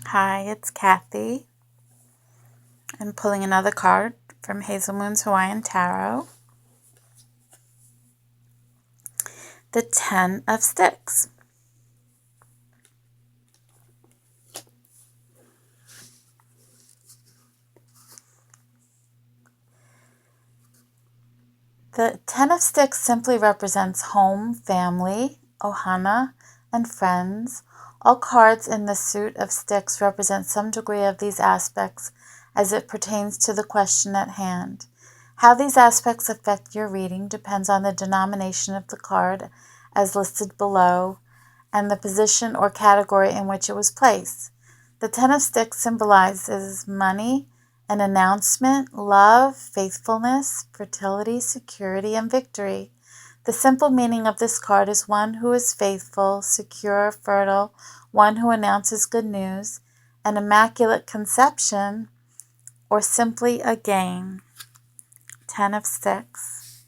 Hi, it's Kathy. I'm pulling another card from Hazel Moon's Hawaiian Tarot. The Ten of Sticks. The Ten of Sticks simply represents home, family, ohana, and friends. All cards in the suit of sticks represent some degree of these aspects as it pertains to the question at hand. How these aspects affect your reading depends on the denomination of the card, as listed below, and the position or category in which it was placed. The Ten of Sticks symbolizes money, an announcement, love, faithfulness, fertility, security, and victory. The simple meaning of this card is one who is faithful, secure, fertile, one who announces good news, an immaculate conception, or simply a gain. Ten of Sticks.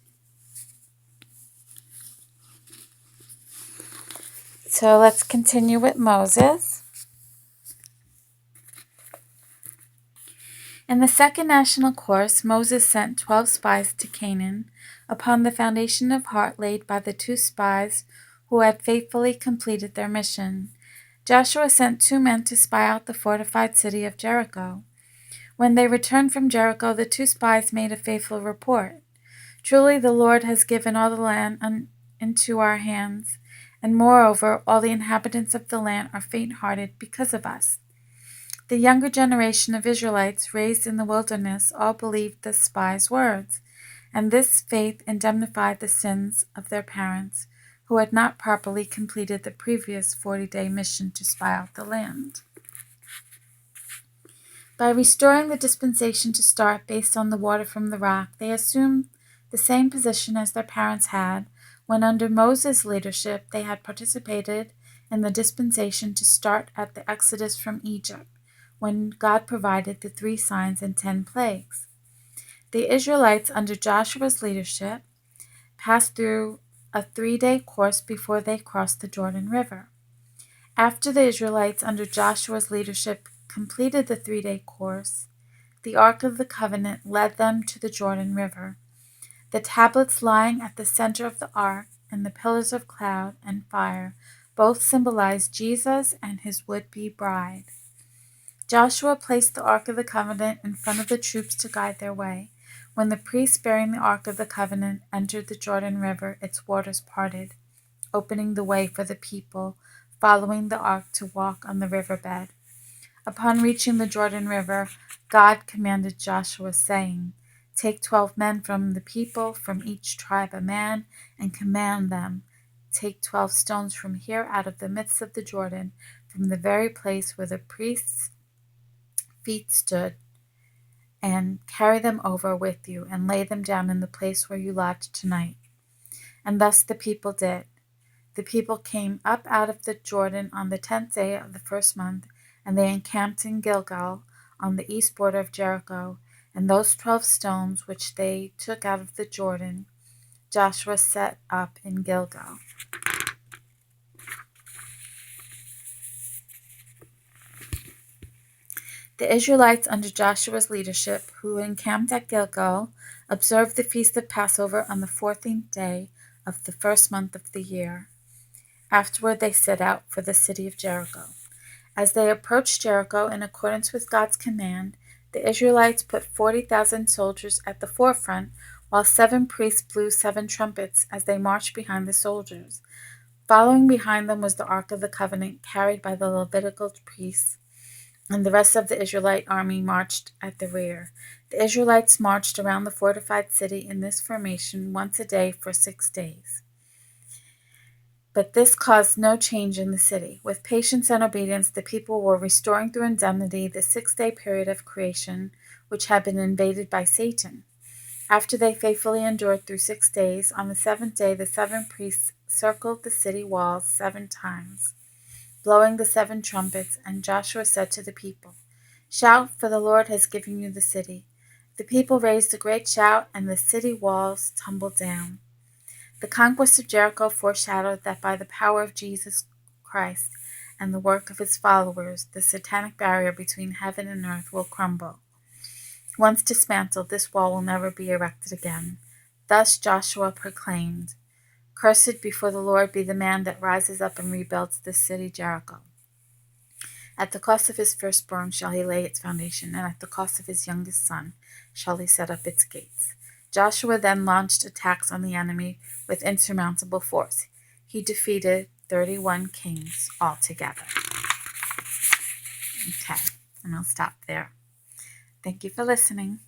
So let's continue with Moses. In the second national course, Moses sent 12 spies to Canaan upon the foundation of heart laid by the 2 spies who had faithfully completed their mission. Joshua sent 2 men to spy out the fortified city of Jericho. When they returned from Jericho, the 2 spies made a faithful report. Truly the Lord has given all the land into our hands, and moreover all the inhabitants of the land are faint-hearted because of us. The younger generation of Israelites raised in the wilderness all believed the spies' words, and this faith indemnified the sins of their parents, who had not properly completed the previous 40-day mission to spy out the land. By restoring the dispensation to start based on the water from the rock, they assumed the same position as their parents had when under Moses' leadership they had participated in the dispensation to start at the Exodus from Egypt, when God provided the 3 signs and 10 plagues. The Israelites under Joshua's leadership passed through a 3-day course before they crossed the Jordan River. After the Israelites under Joshua's leadership completed the 3-day course, the Ark of the Covenant led them to the Jordan River. The tablets lying at the center of the ark and the pillars of cloud and fire both symbolize Jesus and his would-be bride. Joshua placed the Ark of the Covenant in front of the troops to guide their way. When the priests bearing the Ark of the Covenant entered the Jordan River, its waters parted, opening the way for the people following the ark to walk on the riverbed. Upon reaching the Jordan River, God commanded Joshua, saying, "Take 12 men from the people, from each tribe a man, and command them, take 12 stones from here out of the midst of the Jordan, from the very place where the priests' feet stood, and carry them over with you, and lay them down in the place where you lodge tonight." And thus the people did. The people came up out of the Jordan on the 10th day of the first month, and they encamped in Gilgal on the east border of Jericho. And those 12 stones which they took out of the Jordan, Joshua set up in Gilgal. The Israelites under Joshua's leadership, who encamped at Gilgal, observed the feast of Passover on the 14th day of the first month of the year. Afterward they set out for the city of Jericho. As they approached Jericho in accordance with God's command, the Israelites put 40,000 soldiers at the forefront, while 7 priests blew 7 trumpets as they marched behind the soldiers. Following behind them was the Ark of the Covenant, carried by the Levitical priests, and the rest of the Israelite army marched at the rear. The Israelites marched around the fortified city in this formation once a day for 6 days. But this caused no change in the city. With patience and obedience, the people were restoring through indemnity the 6-day period of creation, which had been invaded by Satan. After they faithfully endured through 6 days, on the 7th day the 7 priests circled the city walls 7 times, blowing the 7 trumpets, and Joshua said to the people, "Shout, for the Lord has given you the city." The people raised a great shout, and the city walls tumbled down. The conquest of Jericho foreshadowed that by the power of Jesus Christ, and the work of his followers, the satanic barrier between heaven and earth will crumble. Once dismantled, this wall will never be erected again. Thus Joshua proclaimed, "Cursed before the Lord be the man that rises up and rebuilds this city Jericho. At the cost of his firstborn shall he lay its foundation, and at the cost of his youngest son shall he set up its gates." Joshua then launched attacks on the enemy with insurmountable force. He defeated 31 kings altogether. Okay, and I'll stop there. Thank you for listening.